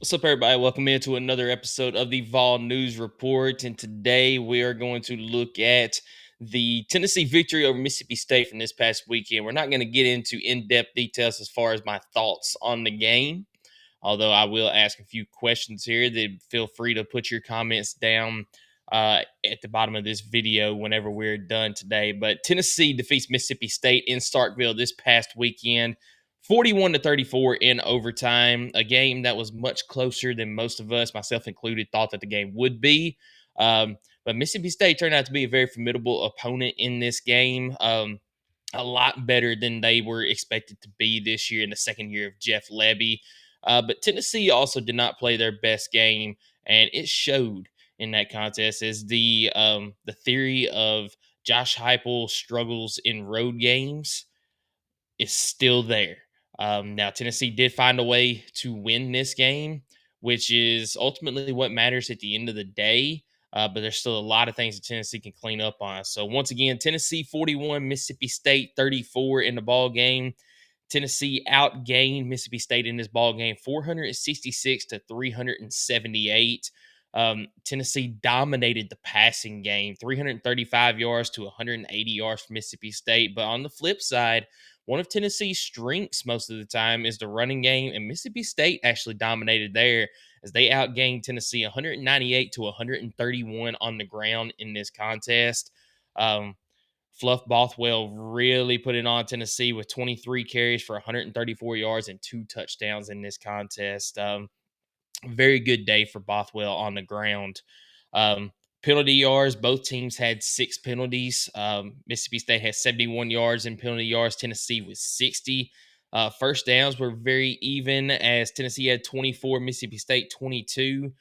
What's up, everybody? Welcome into another episode of the Vol News Report. And today we are going to look at the Tennessee victory over Mississippi State from this past weekend. We're not going to get into in depth details as far as my thoughts on the game, although I will ask a few questions here. That feel free to put your comments down at the bottom of this video whenever we're done today. But Tennessee defeats Mississippi State in Starkville this past weekend, 41-34 in overtime. A game that was much closer than most of us, myself included, thought that the game would be. But Mississippi State turned out to be a very formidable opponent in this game. A lot better than they were expected to be this year in the second year of Jeff Lebby. But Tennessee also did not play their best game, and it showed in that contest. As the theory of Josh Heupel struggles in road games is still there. Now, Tennessee did find a way to win this game, which is ultimately what matters at the end of the day. But there's still a lot of things that Tennessee can clean up on. So once again, Tennessee 41, Mississippi State 34 in the ball game. Tennessee outgained Mississippi State in this ball game 466 to 378. Tennessee dominated the passing game, 335 yards to 180 yards for Mississippi State. But on the flip side, one of Tennessee's strengths most of the time is the running game, and Mississippi State actually dominated there as they outgained Tennessee 198 to 131 on the ground in this contest. Fluff Bothwell really put it on Tennessee with 23 carries for 134 yards and 2 touchdowns in this contest. Very good day for Bothwell on the ground. Um, Penalty yards, both teams had 6 penalties. Mississippi State had 71 yards in penalty yards. Tennessee was 60. First downs were very even as Tennessee had 24, Mississippi State 22.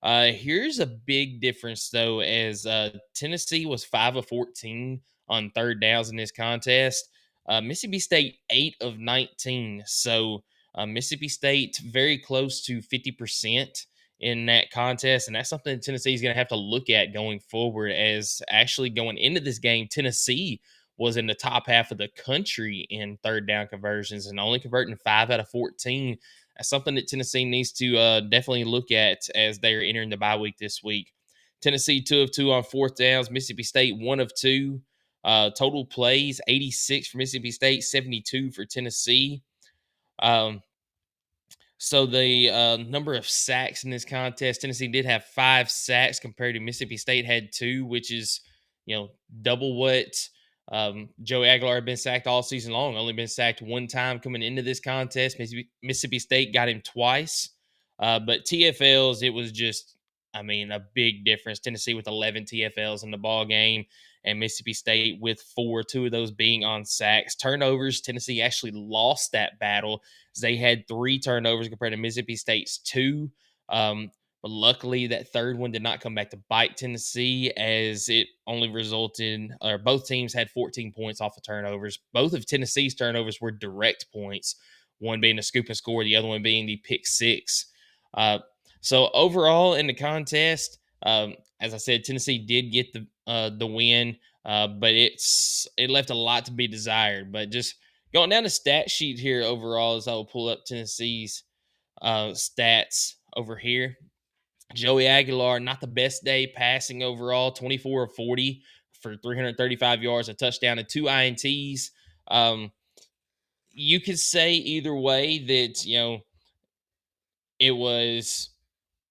Here's a big difference, though, as Tennessee was 5 of 14 on third downs in this contest. Mississippi State 8 of 19. So Mississippi State very close to 50% in that contest, and that's something that Tennessee is going to have to look at going forward. As actually going into this game, Tennessee was in the top half of the country in third down conversions and only converting 5 out of 14. That's something that Tennessee needs to definitely look at as they are entering the bye week this week. Tennessee 2 of 2 on fourth downs. Mississippi State 1 of 2. Total plays 86 for Mississippi State, 72 for Tennessee. Um, so the number of sacks in this contest, Tennessee did have 5 sacks compared to Mississippi State had 2, which is double what Joey Aguilar had been sacked all season long. Only been sacked 1 time coming into this contest. Mississippi State got him twice, but TFLs it was just a big difference. Tennessee with 11 TFLs in the ball game, and Mississippi State with 4, 2 of those being on sacks. Turnovers, Tennessee actually lost that battle. They had 3 turnovers compared to Mississippi State's 2. But luckily, that third one did not come back to bite Tennessee, as it only resulted, or both teams had 14 points off of turnovers. Both of Tennessee's turnovers were direct points, one being a scoop and score, the other one being the pick six. So overall in the contest, as I said, Tennessee did get the win, but it left a lot to be desired. But just going down the stat sheet here overall, as I will pull up Tennessee's stats over here. Joey Aguilar, not the best day passing overall, 24 of 40 for 335 yards, a touchdown, and 2 INTs. You could say either way that, it was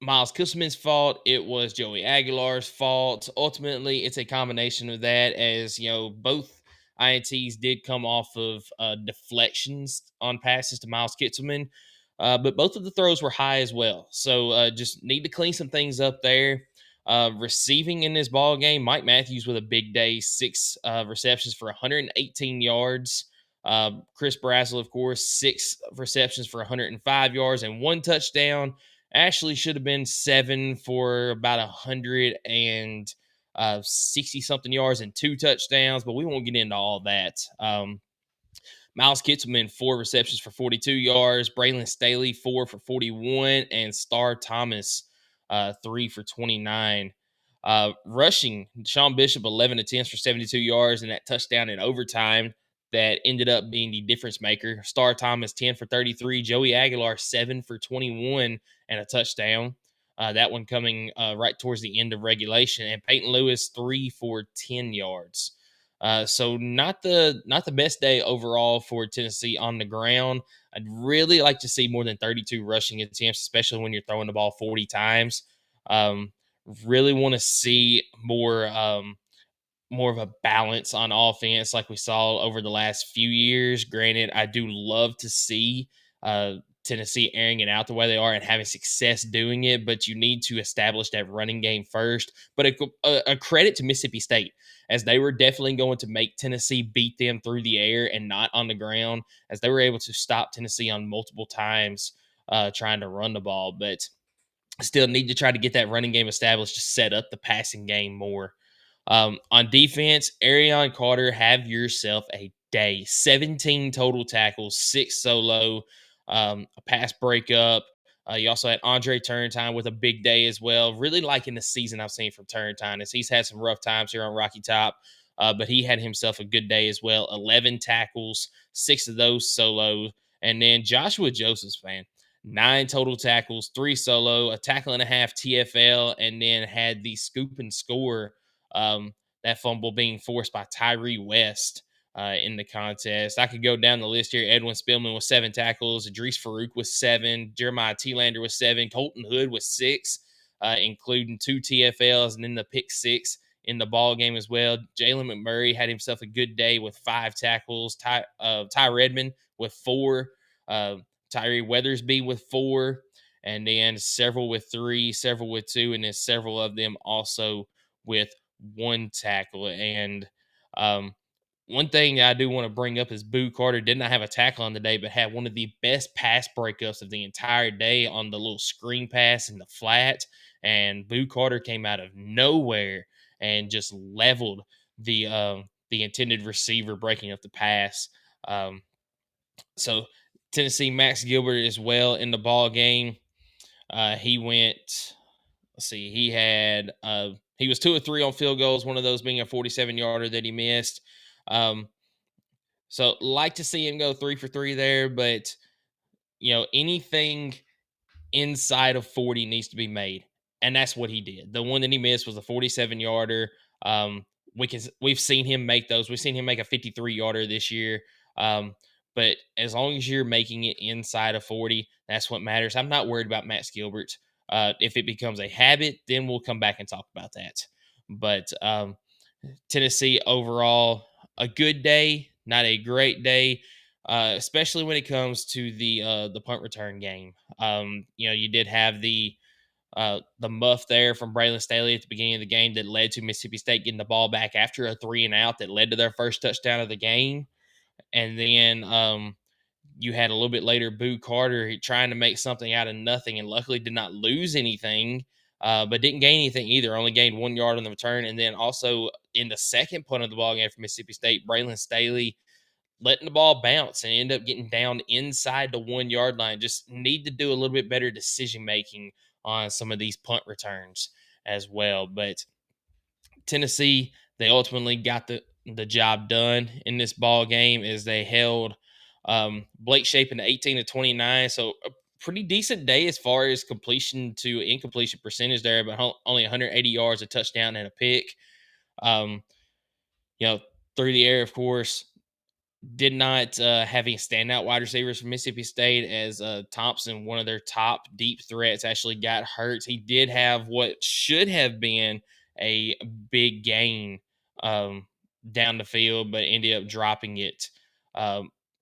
Miles Kisselman's fault. It was Joey Aguilar's fault. Ultimately, it's a combination of that, as both INTs did come off of deflections on passes to Miles Kitselman, but both of the throws were high as well. So just need to clean some things up there. Receiving in this ball game, Mike Matthews with a big day, 6 receptions for 118 yards. Chris Brazzell, of course, 6 receptions for 105 yards and 1 touchdown. Ashley should have been 7 for about 160 something yards and 2 touchdowns, but we won't get into all that. Miles Kitselman, 4 receptions for 42 yards. Braylon Staley, 4 for 41. And Star Thomas, 3 for 29. Rushing, Sean Bishop, 11 attempts for 72 yards and that touchdown in overtime. that ended up being the difference maker. Star Thomas 10 for 33, Joey Aguilar 7 for 21 and a touchdown. That one coming right towards the end of regulation, and Peyton Lewis 3 for 10 yards. So not the best day overall for Tennessee on the ground. I'd really like to see more than 32 rushing attempts, especially when you're throwing the ball 40 times. Um, really want to see more of a balance on offense like we saw over the last few years. Granted, I do love to see uh, Tennessee airing it out the way they are and having success doing it, but you need to establish that running game first. But a credit to Mississippi State, as they were definitely going to make Tennessee beat them through the air and not on the ground, as they were able to stop Tennessee on multiple times trying to run the ball. But still need to try to get that running game established to set up the passing game more. On defense, Arion Carter, have yourself a day. 17 total tackles, 6 solo, a pass breakup. You also had Andre Turntine with a big day as well. Really liking the season I've seen from Turntine, as he's had some rough times here on Rocky Top, but he had himself a good day as well. 11 tackles, 6 of those solo. And then Joshua Josephs, man, 9 total tackles, 3 solo, a tackle and a half TFL, and then had the scoop and score. That fumble being forced by Tyree West in the contest. I could go down the list here. Edwin Spillman with 7 tackles. Idris Farouk with 7. Jeremiah T-Lander with 7. Colton Hood with 6, including 2 TFLs and then the pick 6 in the ball game as well. Jalen McMurray had himself a good day with 5 tackles. Ty Redmond with 4. Tyree Weathersby with 4. And then several with 3, several with 2, and then several of them also with 1 tackle. And one thing I do want to bring up is Boo Carter did not have a tackle on the day, but had one of the best pass breakups of the entire day on the little screen pass in the flat. And Boo Carter came out of nowhere and just leveled the intended receiver breaking up the pass. So Tennessee Max Gilbert as well in the ball game. He went. Let's see. He was 2 of 3 on field goals. One of those being a 47-yarder that he missed. So like to see him go 3 for 3 there, but anything inside of 40 needs to be made. And that's what he did. The one that he missed was a 47-yarder. We've seen him make those. We've seen him make a 53-yarder this year. But as long as you're making it inside of 40, that's what matters. I'm not worried about Max Gilbert. If it becomes a habit, then we'll come back and talk about that. But Tennessee overall, a good day, not a great day. Especially when it comes to the punt return game. You did have the muff there from Braylon Staley at the beginning of the game that led to Mississippi State getting the ball back after a 3-and-out that led to their first touchdown of the game. And then you had a little bit later Boo Carter trying to make something out of nothing, and luckily did not lose anything, but didn't gain anything either. Only gained 1 yard on the return. And then also in the second punt of the ball game for Mississippi State, Braylon Staley letting the ball bounce and end up getting down inside the 1 yard line. Just need to do a little bit better decision making on some of these punt returns as well. But Tennessee, they ultimately got the job done in this ball game as they held Blake Shapen to 18 to 29. So a pretty decent day as far as completion to incompletion percentage there, but only 180 yards, a touchdown, and a pick. Um, through the air, of course. Did not have any standout wide receivers from Mississippi State, as Thompson, one of their top deep threats, actually got hurt. He did have what should have been a big gain down the field, but ended up dropping it.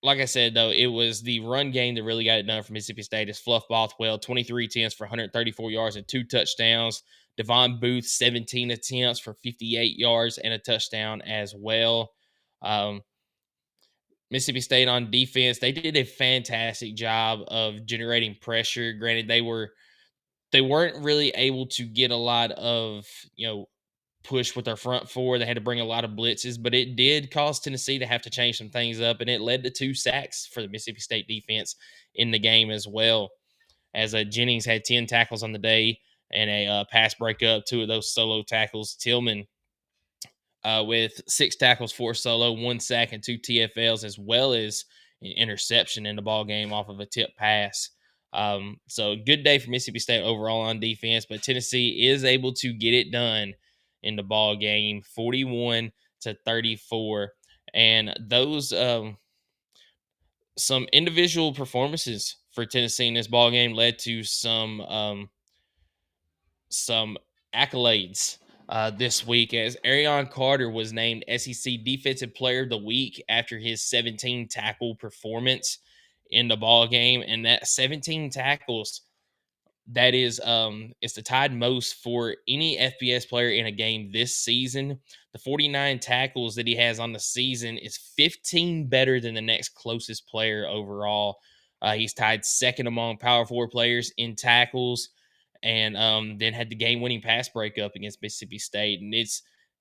Like I said, though, it was the run game that really got it done for Mississippi State. As Fluff Bothwell, 23 attempts for 134 yards and 2 touchdowns. Devon Booth, 17 attempts for 58 yards and a touchdown as well. Mississippi State on defense, they did a fantastic job of generating pressure. Granted, they weren't really able to get a lot of push with their front four. They had to bring a lot of blitzes, but it did cause Tennessee to have to change some things up, and it led to 2 sacks for the Mississippi State defense in the game as well. As Jennings had 10 tackles on the day and a pass breakup, 2 of those solo tackles. Tillman with 6 tackles, 4 solo, 1 sack, and 2 TFLs, as well as an interception in the ball game off of a tip pass. So good day for Mississippi State overall on defense, but Tennessee is able to get it done in the ball game, 41-34. And those some individual performances for Tennessee in this ball game led to some accolades this week, as Arion Carter was named SEC Defensive Player of the Week after his 17 tackle performance in the ball game, and that 17 tackles, that is it's the tied most for any FBS player in a game this season. The 49 tackles that he has on the season is 15 better than the next closest player overall. He's tied second among Power Four players in tackles, and then had the game-winning pass breakup against Mississippi State. And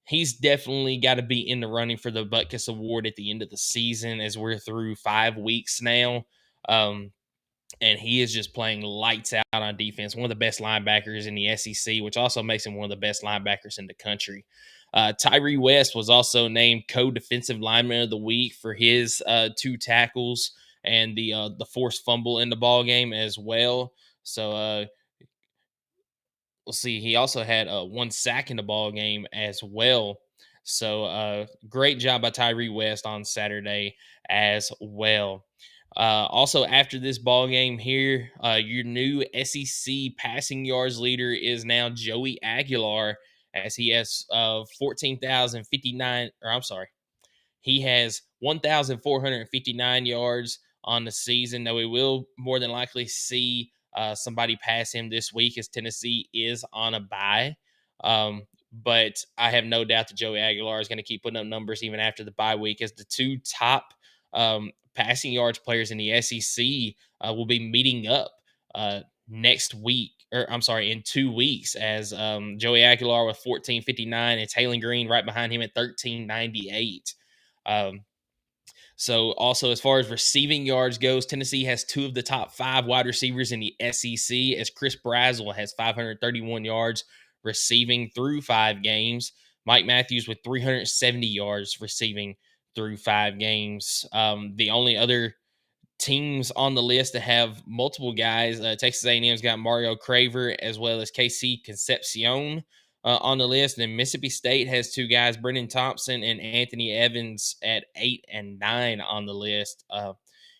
he's definitely got to be in the running for the Butkus Award at the end of the season, as we're through 5 weeks now. And he is just playing lights out on defense. One of the best linebackers in the SEC, which also makes him one of the best linebackers in the country. Tyree West was also named co-defensive lineman of the week for his 2 tackles and the forced fumble in the ball game as well. So we'll see. He also had 1 sack in the ball game as well. So great job by Tyree West on Saturday as well. Also, after this ball game here, your new SEC passing yards leader is now Joey Aguilar, as he has 14,059, or I'm sorry, he has 1,459 yards on the season. Now, we will more than likely see somebody pass him this week, as Tennessee is on a bye. But I have no doubt that Joey Aguilar is going to keep putting up numbers even after the bye week, as the 2 top passing yards players in the SEC will be meeting up next week, or I'm sorry, in 2 weeks, as Joey Aguilar with 1459 and Taylor Green right behind him at 1398. So also, as far as receiving yards goes, Tennessee has 2 of the top 5 wide receivers in the SEC, as Chris Brazzell has 531 yards receiving through 5 games. Mike Matthews with 370 yards receiving through 5 games. The only other teams on the list that have multiple guys, Texas A&M's got Mario Craver as well as KC Concepcion on the list. And then Mississippi State has 2 guys, Brendan Thompson and Anthony Evans, at 8 and 9 on the list.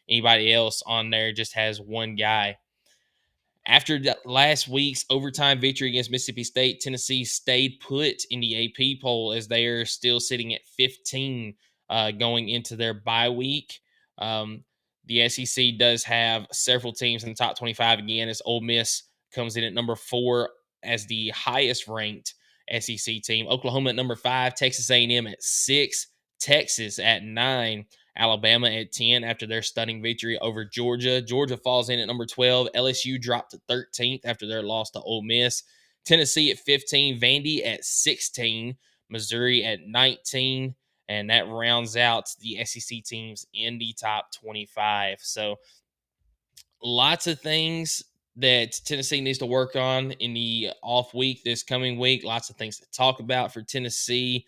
Anybody else on there just has 1 guy. After last week's overtime victory against Mississippi State, Tennessee stayed put in the AP poll, as they are still sitting at 15 going into their bye week. The SEC does have several teams in the top 25 again, as Ole Miss comes in at number 4 as the highest ranked SEC team. Oklahoma at number 5, Texas A&M at 6, Texas at 9, Alabama at 10 after their stunning victory over Georgia. Georgia falls in at number 12. LSU dropped to 13th after their loss to Ole Miss. Tennessee at 15. Vandy at 16. Missouri at 19. And that rounds out the SEC teams in the top 25. So lots of things that Tennessee needs to work on in the off week this coming week. Lots of things to talk about for Tennessee.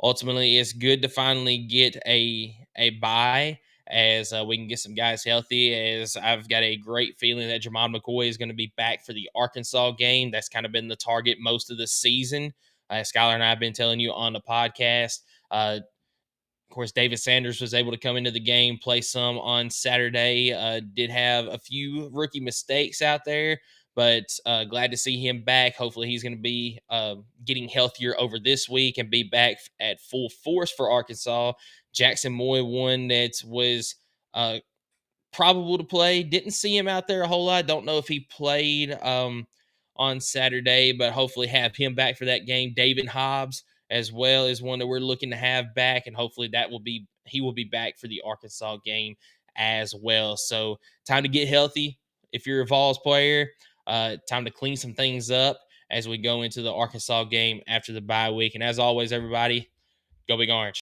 Ultimately, it's good to finally get a bye, as we can get some guys healthy, as I've got a great feeling that Jamon McCoy is going to be back for the Arkansas game. That's kind of been the target most of the season. Skylar and I have been telling you on the podcast. Of course, David Sanders was able to come into the game, play some on Saturday. Did have a few rookie mistakes out there, but glad to see him back. Hopefully, he's going to be getting healthier over this week and be back at full force for Arkansas. Jackson Moy, one that was probable to play. Didn't see him out there a whole lot. Don't know if he played on Saturday, but hopefully have him back for that game. David Hobbs as well is one that we're looking to have back, and hopefully he will be back for the Arkansas game as well. So time to get healthy if you're a Vols player. Time to clean some things up as we go into the Arkansas game after the bye week. And as always, everybody, go Big Orange.